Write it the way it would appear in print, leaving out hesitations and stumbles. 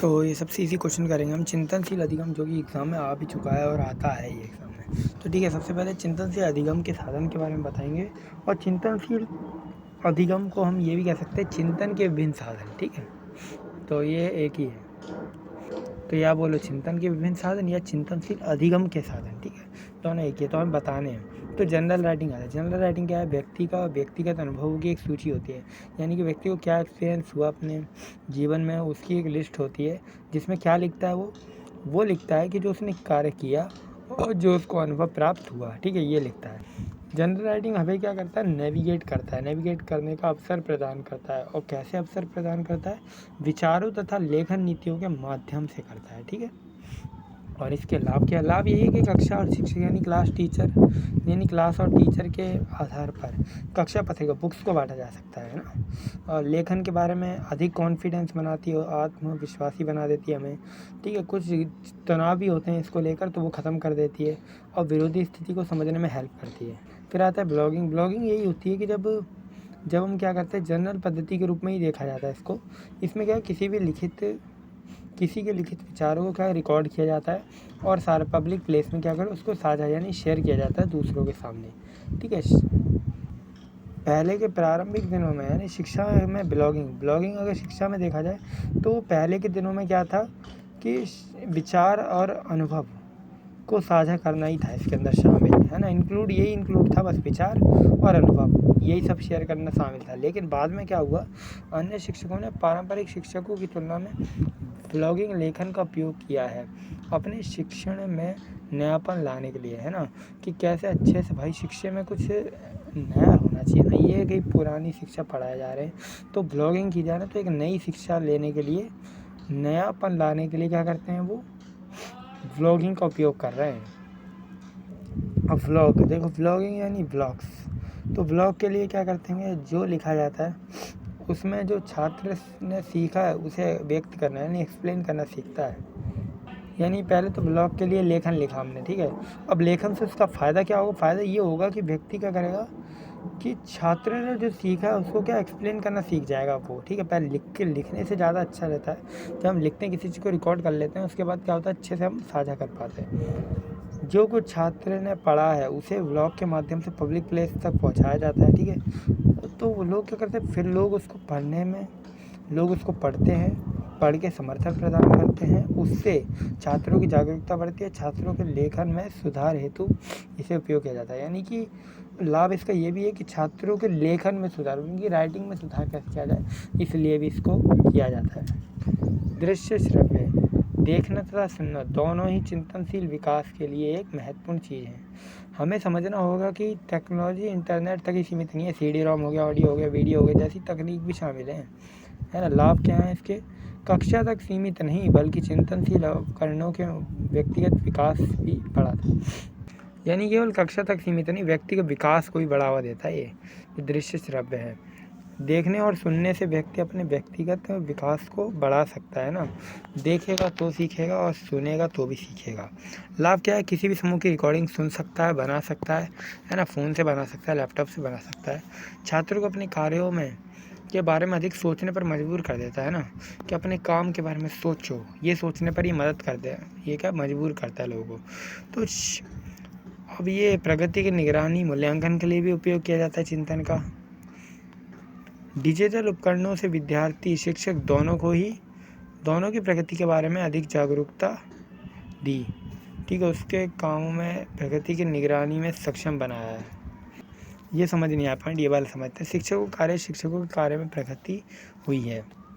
तो ये सबसे इजी क्वेश्चन करेंगे हम। चिंतनशील अधिगम जो कि एग्ज़ाम में आ भी चुका है और आता है ये एग्ज़ाम में। तो ठीक है, सबसे पहले चिंतनशील अधिगम के साधन के बारे में बताएंगे। और चिंतनशील अधिगम को हम ये भी कह सकते हैं चिंतन के विभिन्न साधन। ठीक है, तो ये एक ही है। तो या बोलो चिंतन के विभिन्न साधन या चिंतनशील अधिगम के साधन। ठीक है, दोनों एक ही है, तो हमें बताने हैं। तो जनरल राइटिंग आता है। जनरल राइटिंग क्या है? व्यक्तिगत अनुभवों की एक सूची होती है, यानी कि व्यक्ति को क्या एक्सपीरियंस हुआ अपने जीवन में, उसकी एक लिस्ट होती है जिसमें क्या लिखता है वो लिखता है कि जो उसने कार्य किया और जो उसको अनुभव प्राप्त हुआ। ठीक है, ये लिखता है। जनरल राइटिंग हमें क्या करता है? नेविगेट करता है, नेविगेट करने का अवसर प्रदान करता है। और कैसे अवसर प्रदान करता है? विचारों तथा लेखन नीतियों के माध्यम से करता है। ठीक है, और इसके लाभ क्या? लाभ यही है कि कक्षा और शिक्षक यानी क्लास और टीचर के आधार पर कक्षा पत्रिका बुक्स को बांटा जा सकता है ना। और लेखन के बारे में अधिक कॉन्फिडेंस बनाती है, आत्मविश्वासी बना देती है हमें। ठीक है, कुछ तनाव भी होते हैं इसको लेकर तो वो ख़त्म कर देती है और विरोधी स्थिति को समझने में हेल्प करती है। फिर आता है ब्लॉगिंग। ब्लॉगिंग यही होती है कि जब हम क्या करते हैं, जर्नल पद्धति के रूप में ही देखा जाता है इसको। इसमें क्या है, किसी के लिखित विचारों को क्या रिकॉर्ड किया जाता है और सारे पब्लिक प्लेस में क्या करें उसको साझा यानी शेयर किया जाता है दूसरों के सामने। ठीक है, पहले के प्रारंभिक दिनों में यानी शिक्षा में ब्लॉगिंग अगर शिक्षा में देखा जाए तो पहले के दिनों में क्या था कि विचार और अनुभव को साझा करना ही था इसके अंदर शामिल, है ना। यही इंक्लूड था, बस विचार और अनुभव यही सब शेयर करना शामिल था। लेकिन बाद में क्या हुआ, अन्य शिक्षकों ने पारंपरिक शिक्षकों की तुलना में ब्लॉगिंग लेखन का उपयोग किया है अपने शिक्षण में नयापन लाने के लिए, है ना। कि कैसे अच्छे से भाई शिक्षा में कुछ नया होना चाहिए ना, ये कहीं पुरानी शिक्षा पढ़ाए जा रहे हैं तो ब्लॉगिंग की जा रही है। तो एक नई शिक्षा लेने के लिए, नयापन लाने के लिए क्या करते हैं, वो व्लॉगिंग का उपयोग कर रहे हैं। अब व्लॉग देखो, व्लॉगिंग यानी व्लॉग्स। तो व्लॉग के लिए क्या करते हैं, जो लिखा जाता है उसमें जो छात्र ने सीखा है उसे व्यक्त करना यानी एक्सप्लेन करना सीखता है। यानी पहले तो ब्लॉग के लिए लेखन लिखा हमने। ठीक है, अब लेखन से उसका फ़ायदा क्या होगा? फ़ायदा ये होगा कि व्यक्ति क्या करेगा कि छात्र ने जो सीखा है उसको क्या एक्सप्लेन करना सीख जाएगा वो। ठीक है, पहले लिखने से ज़्यादा अच्छा रहता है जब हम लिखते हैं, किसी चीज़ को रिकॉर्ड कर लेते हैं, उसके बाद क्या होता है अच्छे से हम साझा कर पाते हैं। जो कुछ छात्र ने पढ़ा है उसे व्लॉग के माध्यम से पब्लिक प्लेस तक पहुंचाया जाता है। ठीक है, तो वो लोग क्या करते हैं, फिर लोग उसको पढ़ते हैं, पढ़ के समर्थन प्रदान करते हैं, उससे छात्रों की जागरूकता बढ़ती है, छात्रों के लेखन में सुधार हेतु इसे उपयोग किया जाता है। यानी कि लाभ इसका ये भी है कि छात्रों के लेखन में सुधार, उनकी राइटिंग में सुधार कैसे किया जाए, इसलिए भी इसको किया जाता है। दृश्य श्रव्य, देखना तथा सुनना दोनों ही चिंतनशील विकास के लिए एक महत्वपूर्ण चीज़ है। हमें समझना होगा कि टेक्नोलॉजी इंटरनेट तक ही सीमित नहीं है। CD-ROM हो गया, ऑडियो हो गया, वीडियो हो गया, जैसी तकनीक भी शामिल है ना। लाभ क्या है इसके? कक्षा तक सीमित नहीं बल्कि चिंतनशील उपकरणों के व्यक्तिगत विकास भी बढ़ाता है। यानी केवल कक्षा तक सीमित नहीं, व्यक्तिगत विकास को भी बढ़ावा देता है ये दृश्य श्रव्य है। देखने और सुनने से व्यक्ति अपने व्यक्तिगत विकास को बढ़ा सकता है ना। देखेगा तो सीखेगा और सुनेगा तो भी सीखेगा। लाभ क्या है? किसी भी समूह की रिकॉर्डिंग सुन सकता है, बना सकता है ना। फ़ोन से बना सकता है, लैपटॉप से बना सकता है। छात्रों को अपने कार्यों में के बारे में अधिक सोचने पर मजबूर कर देता है ना, कि अपने काम के बारे में सोचो, ये सोचने पर ही मदद करते हैं, ये क्या मजबूर करता है लोगों को। तो अब ये प्रगति की निगरानी मूल्यांकन के लिए भी उपयोग किया जाता है चिंतन का। डिजिटल उपकरणों से विद्यार्थी शिक्षक दोनों की प्रगति के बारे में अधिक जागरूकता दी। ठीक है, उसके कामों में प्रगति की निगरानी में सक्षम बनाया है। ये समझ नहीं आ पाए, ये वाला समझते हैं। शिक्षकों के कार्य में प्रगति हुई है।